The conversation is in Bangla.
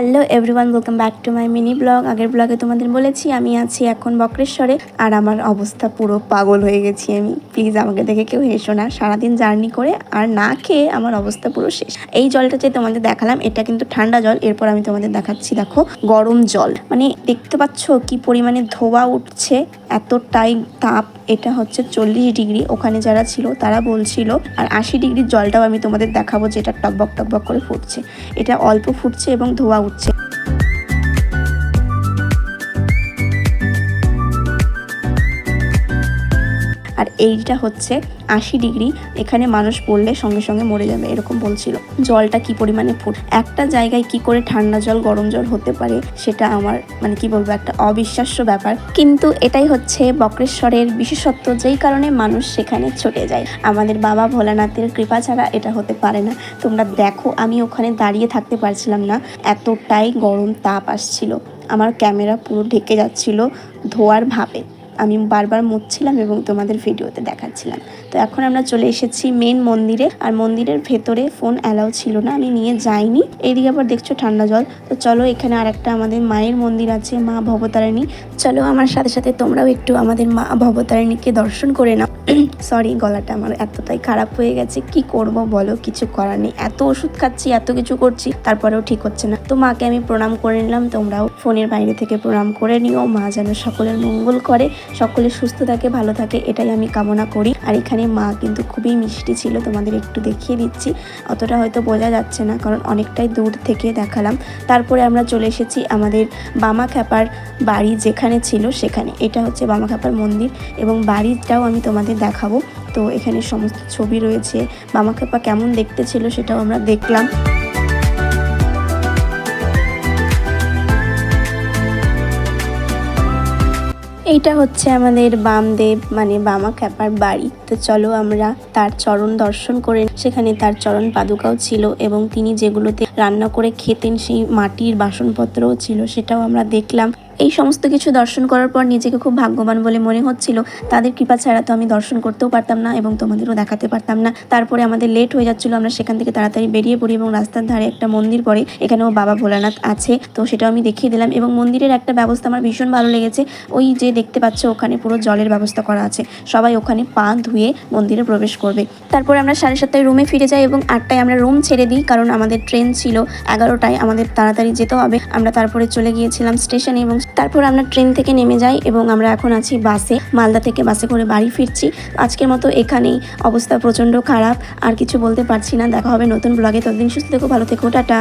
Hello everyone, welcome back to my mini blog. আগের ব্লগে তোমাদের বলেছি আমি আছি এখন বক্রেশ্বরে, আর আমার অবস্থা পুরো পাগল হয়ে গেছি আমি। প্লিজ আমাকে দেখে কেউ হেসো না। সারাদিন জার্নি করে আর না খেয়ে আমার অবস্থা পুরো শেষ। এই জলটা যে তোমাদের দেখালাম এটা কিন্তু ঠান্ডা জল, এরপর আমি তোমাদের দেখাচ্ছি দেখো গরম জল। মানে দেখতে পাচ্ছ কি পরিমাণে ধোয়া উঠছে, এতটাই তাপ। এটা হচ্ছে 40 ডিগ্রি, ওখানে যারা ছিল তারা বলছিল। আর 80 ডিগ্রির জলটাও আমি তোমাদের দেখাবো, যেটা টকবক টকবক করে ফুটছে। এটা অল্প ফুটছে এবং ধোয়া উঠছে। আর এইটা হচ্ছে 80 ডিগ্রি, এখানে মানুষ পড়লে সঙ্গে সঙ্গে মরে যাবে এরকম বলছিল। জলটা কি পরিমাণে ফুট, একটা জায়গায় কি করে ঠান্ডা জল গরম জল হতে পারে সেটা আমার কি বলবো, একটা অবিশ্বাস্য ব্যাপার। কিন্তু এটাই হচ্ছে বক্রেশ্বরের বিশেষত্ব, যেই কারণে মানুষ সেখানে ছুটে যায়। আমাদের বাবা ভোলানাথের কৃপা ছাড়া এটা হতে পারে না। তোমরা দেখো, আমি ওখানে দাঁড়িয়ে থাকতে পারছিলাম না, এতটাই গরম তাপ আসছিল। আমার ক্যামেরা পুরো ঢেকে যাচ্ছিল ধোয়ার ভাবে। আমি বারবার মুছছিলাম এবং তোমাদের ভিডিওতে দেখাচ্ছিলাম। তো এখন আমরা চলে এসেছি মেন মন্দিরে, আর মন্দিরের ভেতরে ফোন অ্যালাউ ছিল না, আমি নিয়ে যাইনি। এইদিকে আবার দেখছো ঠান্ডা জল। তো চলো, এখানে আর একটা আমাদের মায়ের মন্দির আছে, মা ভবতারিণী। চলো আমার সাথে সাথে তোমরাও একটু আমাদের মা ভবতারিণীকে দর্শন করে নাও। সরি, গলাটা আমার এতটাই খারাপ হয়ে গেছে, কি করব বলো, কিছু করার নেই। এত ওষুধ খাচ্ছি, এত কিছু করছি, তারপরেও ঠিক হচ্ছে না। তো মাকে আমি প্রণাম করে নিলাম, তোমরাও ফোনের বাইরে থেকে প্রণাম করে নিও। মা যেন সকলের মঙ্গল করে, সকলে সুস্থ থাকে, ভালো থাকে, এটাই আমি কামনা করি। আর এখানে মা কিন্তু খুবই মিষ্টি ছিল, তোমাদের একটু দেখিয়ে দিচ্ছি। অতটা হয়তো বোঝা যাচ্ছে না কারণ অনেকটাই দূর থেকে দেখালাম। তারপরে আমরা চলে এসেছি আমাদের বামাখ্যাপার বাড়ি যেখানে ছিল সেখানে। এটা হচ্ছে বামাখ্যাপার মন্দির এবং বাড়িটাও আমি তোমাদের দেখাবো। তো এখানে সমস্ত ছবি রয়েছে, বামাখ্যাপা কেমন দেখতে ছিল সেটাও আমরা দেখলাম। এইটা হচ্ছে আমাদের বামদেব বামাখ্যাপার বাড়ি। তো চলো আমরা তার চরণ দর্শন করে, সেখানে তার চরণ পাদুকাও ছিল এবং তিনি যেগুলোতে রান্না করে খেতেন সেই মাটির বাসনপত্রও ছিল, সেটাও আমরা দেখলাম। এই সমস্ত কিছু দর্শন করার পর নিজেকে খুব ভাগ্যবান বলে মনে হচ্ছিল। তাদের কৃপা ছাড়া তো আমি দর্শন করতেও পারতাম না এবং তোমাদেরও দেখাতে পারতাম না। তারপরে আমাদের লেট হয়ে যাচ্ছিল, আমরা সেখান থেকে তাড়াতাড়ি বেরিয়ে পড়ি এবং রাস্তার ধারে একটা মন্দির পড়ে, এখানেও বাবা ভোলানাথ আছে, তো সেটাও আমি দেখিয়ে দিলাম। এবং মন্দিরের একটা ব্যবস্থা আমার ভীষণ ভালো লেগেছে, ওই যে দেখতে পাচ্ছ ওখানে পুরো জলের ব্যবস্থা করা আছে, সবাই ওখানে পা ধুয়ে মন্দিরে প্রবেশ করবে। তারপরে আমরা 7:30টায় রুমে ফিরে যাই এবং 8টায় আমরা রুম ছেড়ে দিই, কারণ আমাদের ট্রেন ছিল 11টায়, আমাদের তাড়াতাড়ি যেতে হবে। আমরা তারপরে চলে গিয়েছিলাম স্টেশনে এবং তারপর আমরা ট্রেন থেকে নেমে যাই এবং আমরা এখন আছি বাসে, মালদা থেকে বাসে করে বাড়ি ফিরছি। আজকের মতো এখানেই, অবস্থা প্রচণ্ড খারাপ, আর কিছু বলতে পারছি না। দেখা হবে নতুন ব্লগে, ততদিন সুস্থ থেকো, ভালো থেকো, টাটা।